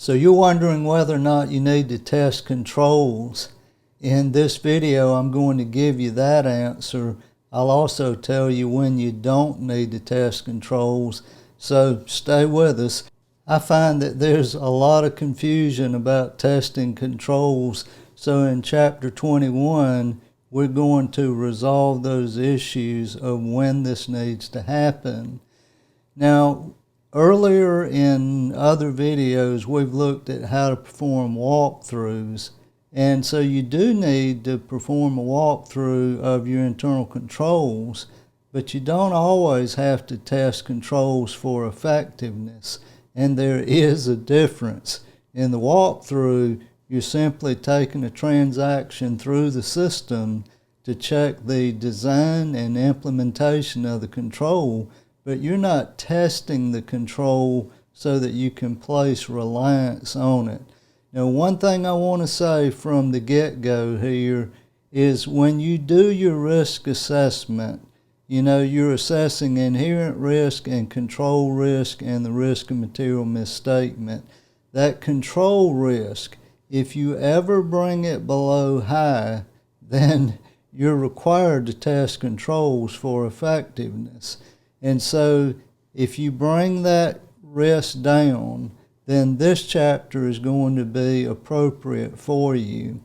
So you're wondering whether or not you need to test controls. In this video, I'm going to give you that answer. I'll also tell you when you don't need to test controls, so stay with us. I find that there's a lot of confusion about testing controls, so in chapter 21, we're going to resolve those issues of when this needs to happen. Now, earlier in other videos, we've looked at how to perform walkthroughs. And so you do need to perform a walkthrough of your internal controls, but you don't always have to test controls for effectiveness. And there is a difference. In the walkthrough, you're simply taking a transaction through the system to check the design and implementation of the control, but you're not testing the control so that you can place reliance on it. Now, one thing I want to say from the get-go here is when you do your risk assessment, you're assessing inherent risk and control risk and the risk of material misstatement. That control risk, if you ever bring it below high, then you're required to test controls for effectiveness. And so if you bring that risk down, then this chapter is going to be appropriate for you.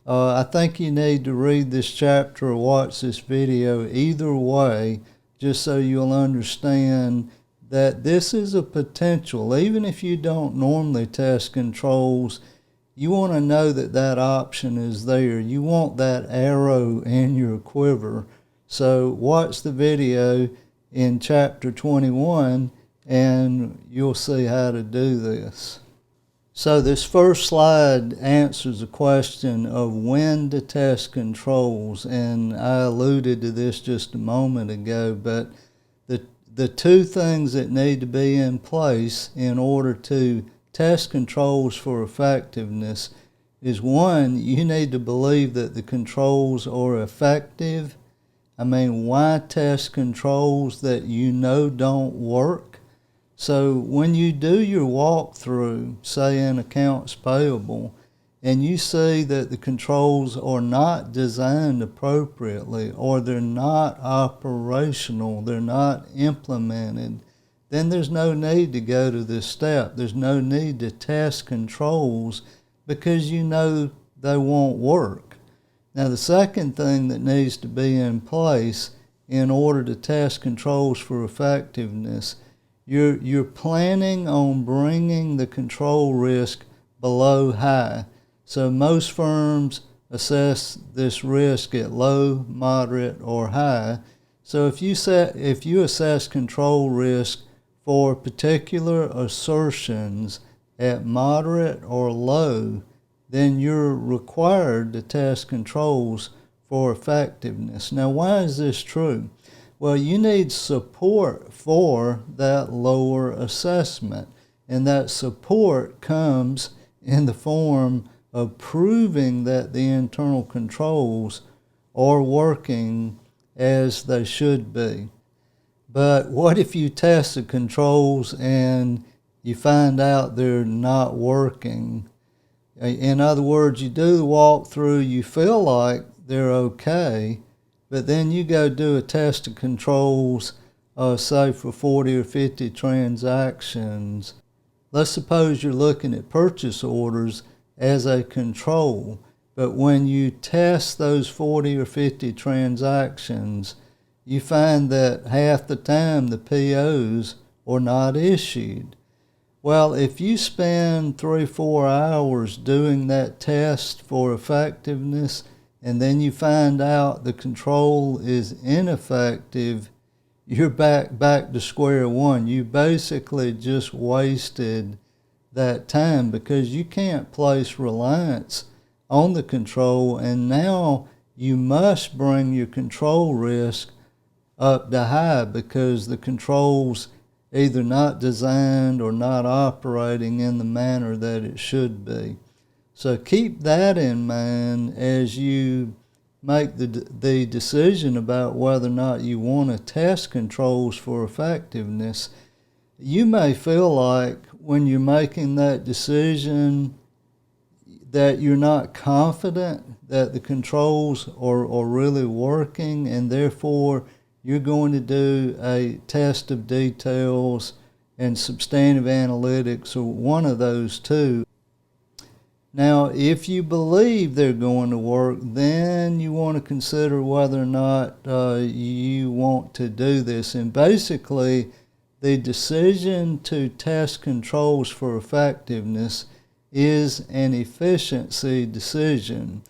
I think you need to read this chapter or watch this video either way, just so you'll understand that this is a potential. Even if you don't normally test controls, you want to know that that option is there. You want that arrow in your quiver. So watch the video in chapter 21 and you'll see how to do this. So this first slide answers the question of when to test controls, and I alluded to this just a moment ago, but the two things that need to be in place in order to test controls for effectiveness is, one, you need to believe that the controls are effective. I mean, why test controls that you know don't work? So when you do your walkthrough, say in accounts payable, and you see that the controls are not designed appropriately or they're not operational, they're not implemented, then there's no need to go to this step. There's no need to test controls because you know they won't work. Now, the second thing that needs to be in place in order to test controls for effectiveness, you're planning on bringing the control risk below high. So most firms assess this risk at low, moderate, or high. So if you assess control risk for particular assertions at moderate or low, then you're required to test controls for effectiveness. Now, why is this true? Well, you need support for that lower assessment, and that support comes in the form of proving that the internal controls are working as they should be. But what if you test the controls and you find out they're not working? In other words, you do the walkthrough, you feel like they're okay, but then you go do a test of controls, say for 40 or 50 transactions. Let's suppose you're looking at purchase orders as a control, but when you test those 40 or 50 transactions, you find that half the time the POs are not issued. Well, if you spend 3-4 hours doing that test for effectiveness, and then you find out the control is ineffective, you're back to square one. You basically just wasted that time because you can't place reliance on the control, and now you must bring your control risk up to high because the control's either not designed or not operating in the manner that it should be. So keep that in mind as you make the decision about whether or not you want to test controls for effectiveness. You may feel like, when you're making that decision that you're not confident that the controls are really working, and therefore you're going to do a test of details and substantive analytics, or one of those two. Now, if you believe they're going to work, then you want to consider whether or not you want to do this. And basically, the decision to test controls for effectiveness is an efficiency decision.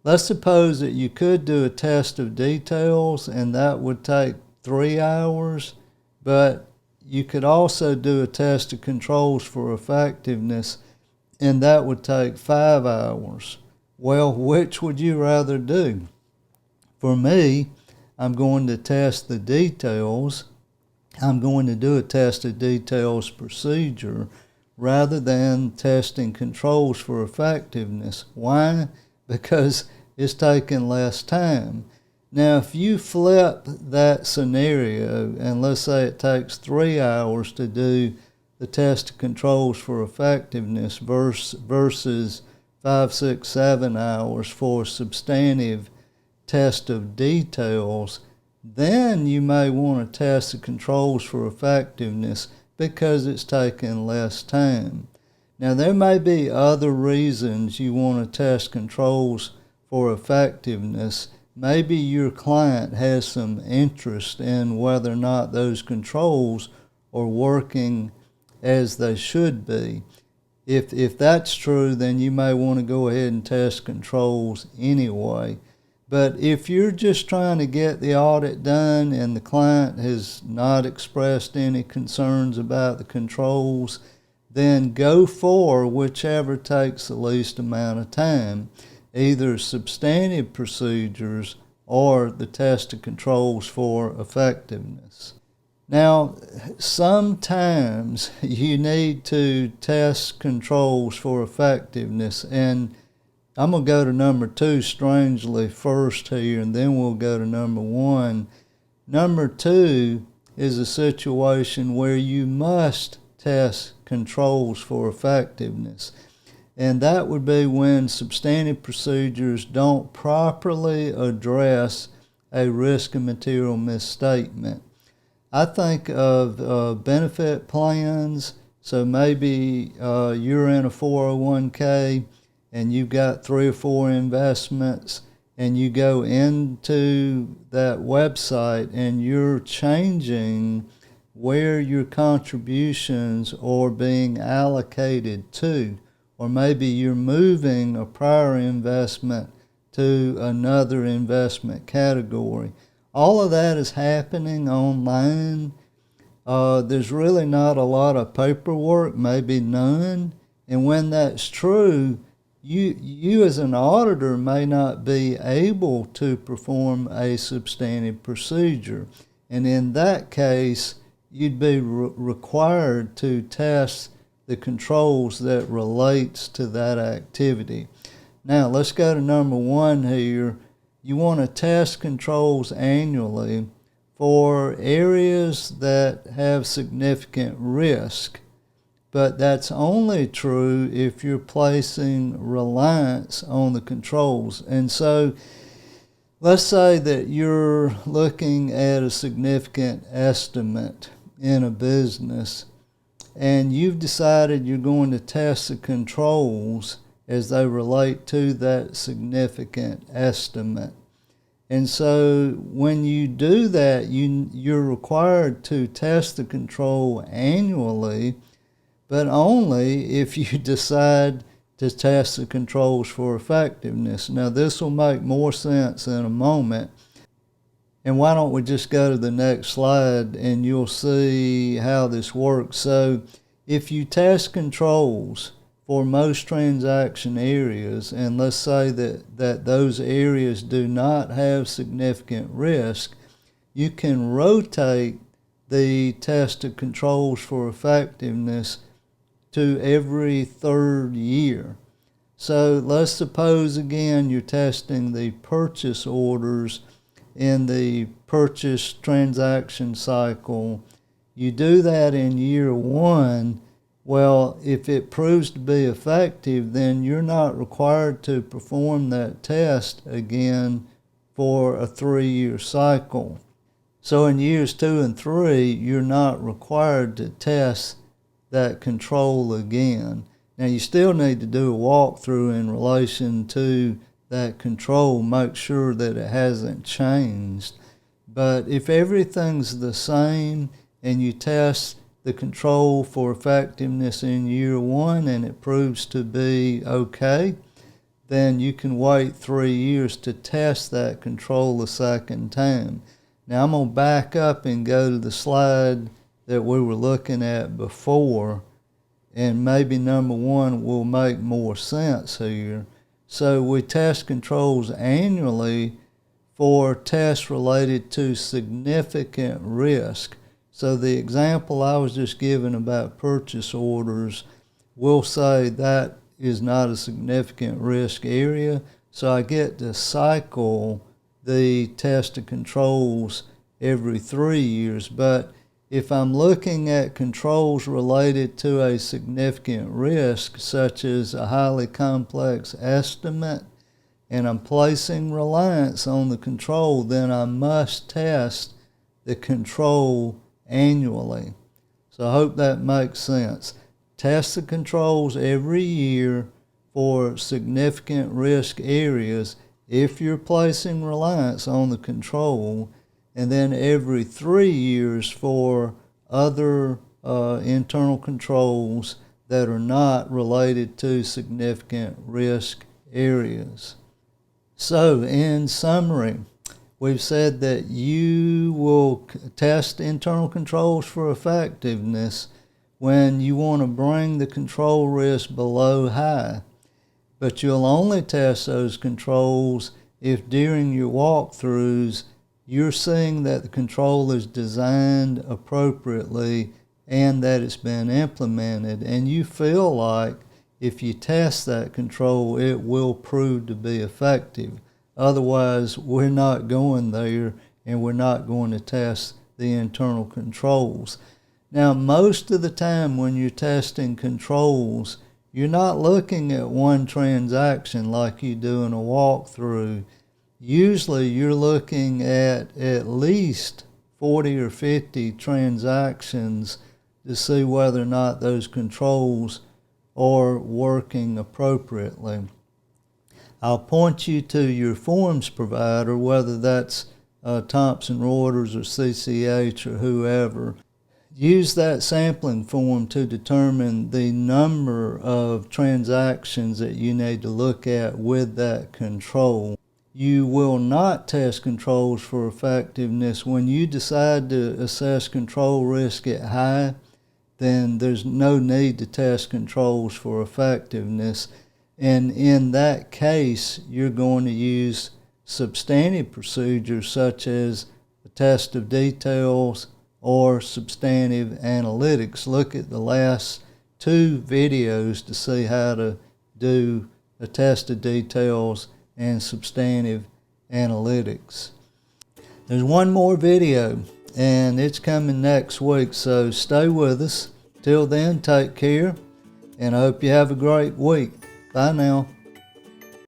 Let's suppose that you could do a test of details and that would take 3 hours, but you could also do a test of controls for effectiveness and that would take 5 hours. Well, which would you rather do? For me, I'm going to test the details. I'm going to do a test of details procedure rather than testing controls for effectiveness. Why? Because it's taking less time. Now, if you flip that scenario, and let's say it takes 3 hours to do the test of controls for effectiveness versus 5, 6, 7 hours for substantive test of details, then you may want to test the controls for effectiveness because it's taking less time. Now, there may be other reasons you want to test controls for effectiveness. Maybe your client has some interest in whether or not those controls are working as they should be. If that's true, then you may want to go ahead and test controls anyway. But if you're just trying to get the audit done and the client has not expressed any concerns about the controls, then go for whichever takes the least amount of time, either substantive procedures or the test of controls for effectiveness. Now, sometimes you need to test controls for effectiveness, and I'm going to go to number 2 strangely first here, and then we'll go to number 1. Number 2 is a situation where you must test controls for effectiveness. And that would be when substantive procedures don't properly address a risk and material misstatement. I think of benefit plans. So maybe you're in a 401k and you've got 3 or 4 investments, and you go into that website and you're changing where your contributions are being allocated to, or maybe you're moving a prior investment to another investment category. All of that is happening online. There's really not a lot of paperwork, maybe none. And when that's true, you as an auditor may not be able to perform a substantive procedure. And in that case, you'd be required to test the controls that relates to that activity. Now, let's go to number 1 here. You want to test controls annually for areas that have significant risk. But that's only true if you're placing reliance on the controls. And so let's say that you're looking at a significant estimate in a business, and you've decided you're going to test the controls as they relate to that significant estimate. And so when you do that, you're required to test the control annually, but only if you decide to test the controls for effectiveness. Now, this will make more sense in a moment. And why don't we just go to the next slide and you'll see how this works. So if you test controls for most transaction areas, and let's say that those areas do not have significant risk, you can rotate the test of controls for effectiveness to every 3rd year. So let's suppose again you're testing the purchase orders in the purchase transaction cycle. You do that in year 1, Well, if it proves to be effective, then you're not required to perform that test again for a 3-year cycle. So in years 2 and 3, you're not required to test that control again. Now you still need to do a walkthrough in relation to that control, make sure that it hasn't changed. But if everything's the same and you test the control for effectiveness in year 1 and it proves to be okay, then you can wait 3 years to test that control a second time. Now I'm going to back up and go to the slide that we were looking at before, and maybe number 1 will make more sense here. So we test controls annually for tests related to significant risk. So the example I was just giving about purchase orders, we'll say that is not a significant risk area, so I get to cycle the test of controls every 3 years. But if I'm looking at controls related to a significant risk, such as a highly complex estimate, and I'm placing reliance on the control, then I must test the control annually. So I hope that makes sense. Test the controls every year for significant risk areas if you're placing reliance on the control, and then every 3 years for other internal controls that are not related to significant risk areas. So in summary, we've said that you will test internal controls for effectiveness when you want to bring the control risk below high. But you'll only test those controls if during your walkthroughs you're seeing that the control is designed appropriately and that it's been implemented, and you feel like if you test that control it will prove to be effective. Otherwise, we're not going there and we're not going to test the internal controls. Now, most of the time when you're testing controls, you're not looking at one transaction like you do in a walkthrough. Usually you're looking at least 40 or 50 transactions to see whether or not those controls are working appropriately. I'll point you to your forms provider, whether that's Thomson Reuters or CCH or whoever. Use that sampling form to determine the number of transactions that you need to look at with that control. You will not test controls for effectiveness when you decide to assess control risk at high. Then there's no need to test controls for effectiveness. And in that case, you're going to use substantive procedures such as a test of details or substantive analytics. Look at the last 2 videos to see how to do a test of details and substantive analytics. There's one more video and it's coming next week, so stay with us. Till then, take care, and I hope you have a great week. Bye now.